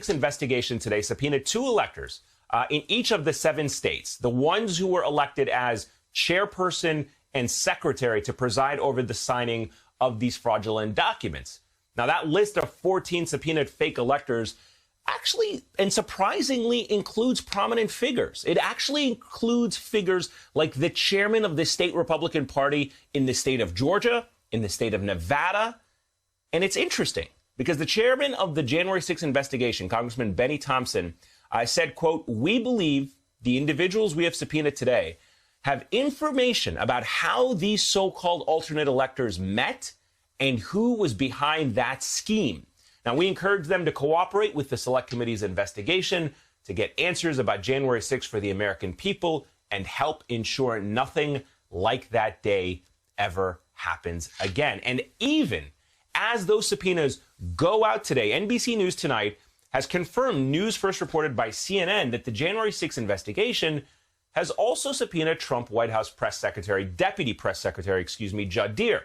6 investigation today subpoenaed 2 electors in each of the 7 states, the ones who were elected as chairperson and secretary to preside over the signing of these fraudulent documents. Now, that list of 14 subpoenaed fake electors actually and surprisingly includes prominent figures. It actually includes figures like the chairman of the state Republican Party in the state of Georgia, in the state of Nevada. And it's interesting because the chairman of the January 6th investigation, Congressman Benny Thompson, said, quote, "We believe the individuals we have subpoenaed today have information about how these so-called alternate electors met and who was behind that scheme. Now, we encourage them to cooperate with the Select Committee's investigation to get answers about January 6th for the American people and help ensure nothing like that day ever happens again." And even as those subpoenas go out today, NBC News Tonight has confirmed news first reported by CNN that the January 6th investigation has also subpoenaed Trump White House press secretary, deputy press secretary, Judd Deere.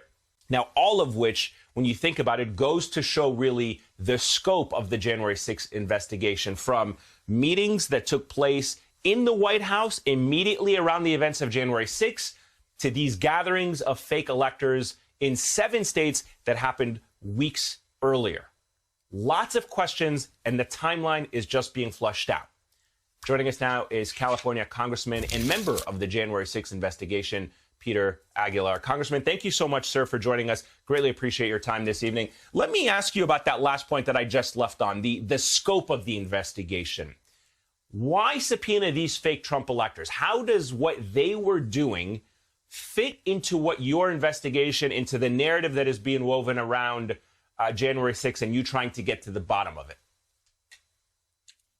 Now, all of which, when you think about it, goes to show really the scope of the January 6th investigation, from meetings that took place in the White House immediately around the events of January 6th to these gatherings of fake electors in 7 states that happened weeks earlier. Lots of questions, and the timeline is just being flushed out. Joining us now is California Congressman and member of the January 6th investigation, Peter Aguilar. Congressman, thank you so much, sir, for joining us. Greatly appreciate your time this evening. Let me ask you about that last point that I just left on, the scope of the investigation. Why subpoena these fake Trump electors? How does what they were doing fit into what your investigation, into the narrative that is being woven around January 6th and you trying to get to the bottom of it?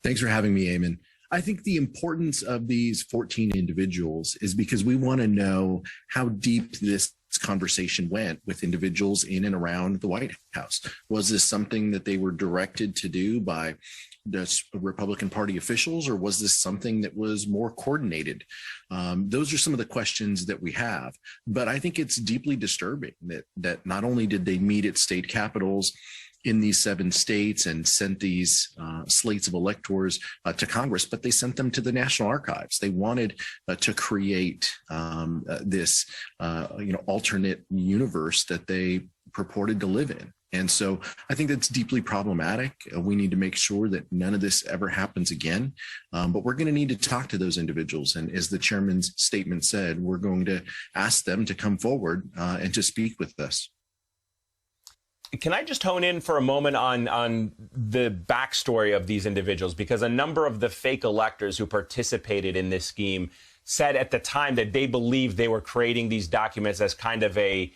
Thanks for having me, Eamon. I think the importance of these 14 individuals is because we want to know how deep this conversation went with individuals in and around the White House. Was this something that they were directed to do by the Republican Party officials, or was this something that was more coordinated? Those are some of the questions that we have. But I think it's deeply disturbing that not only did they meet at state capitals in these 7 states and sent these slates of electors to Congress, but they sent them to the National Archives. They wanted to create this alternate universe that they purported to live in. And so I think that's deeply problematic. We need to make sure that none of this ever happens again. But we're going to need to talk to those individuals. And as the chairman's statement said, we're going to ask them to come forward and to speak with us. Can I just hone in for a moment on the backstory of these individuals? Because a number of the fake electors who participated in this scheme said at the time that they believed they were creating these documents as kind of a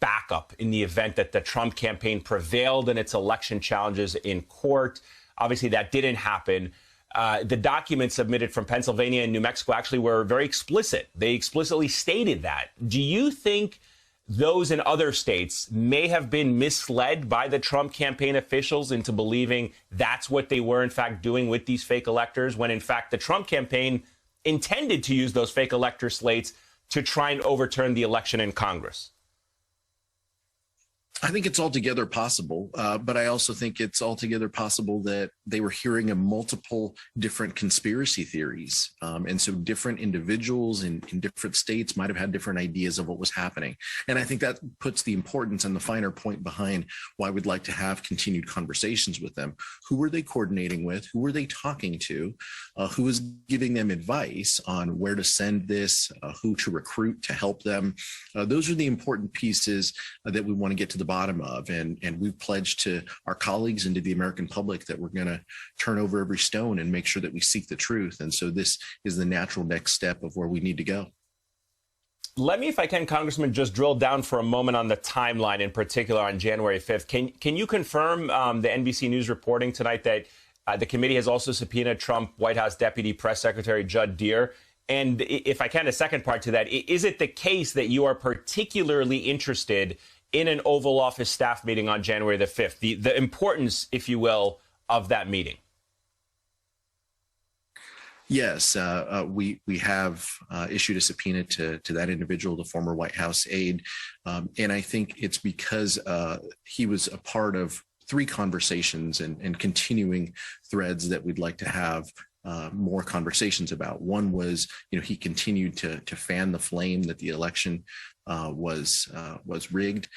backup in the event that the Trump campaign prevailed in its election challenges in court. Obviously, that didn't happen. The documents submitted from Pennsylvania and New Mexico actually were very explicit. They explicitly stated that. Do you think those in other states may have been misled by the Trump campaign officials into believing that's what they were, in fact, doing with these fake electors, when, in fact, the Trump campaign intended to use those fake elector slates to try and overturn the election in Congress? I think it's altogether possible, but I also think it's altogether possible that they were hearing of multiple different conspiracy theories. And so different individuals in different states might have had different ideas of what was happening. And I think that puts the importance and the finer point behind why we'd like to have continued conversations with them. Who were they coordinating with? Who were they talking to? Who was giving them advice on where to send this, who to recruit to help them? Those are the important pieces that we want to get to the bottom of, and we've pledged to our colleagues and to the American public that we're going to turn over every stone and make sure that we seek the truth. And so this is the natural next step of where we need to go. Let me, if I can, Congressman, just drill down for a moment on the timeline, in particular on January 5th. Can you confirm the NBC News reporting tonight that the committee has also subpoenaed Trump White House Deputy Press Secretary Judd Deere? And if I can, a second part to that, is it the case that you are particularly interested in an Oval Office staff meeting on January the 5th, the importance, if you will, of that meeting? Yes, we have issued a subpoena to that individual, the former White House aide. And I think it's because he was a part of three conversations and continuing threads that we'd like to have more conversations about. One was, he continued to fan the flame that the election was rigged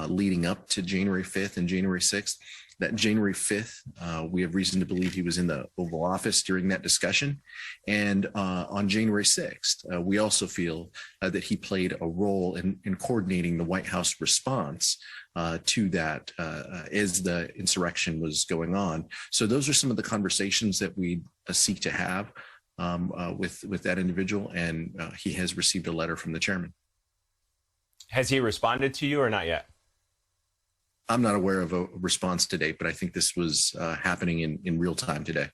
leading up to January 5th and January 6th. That January 5th, we have reason to believe he was in the Oval Office during that discussion. And on January 6th, we also feel that he played a role in coordinating the White House response to that as the insurrection was going on. So those are some of the conversations that we seek to have with that individual. And he has received a letter from the chairman. Has he responded to you or not yet? I'm not aware of a response to date, but I think this was happening in real time today.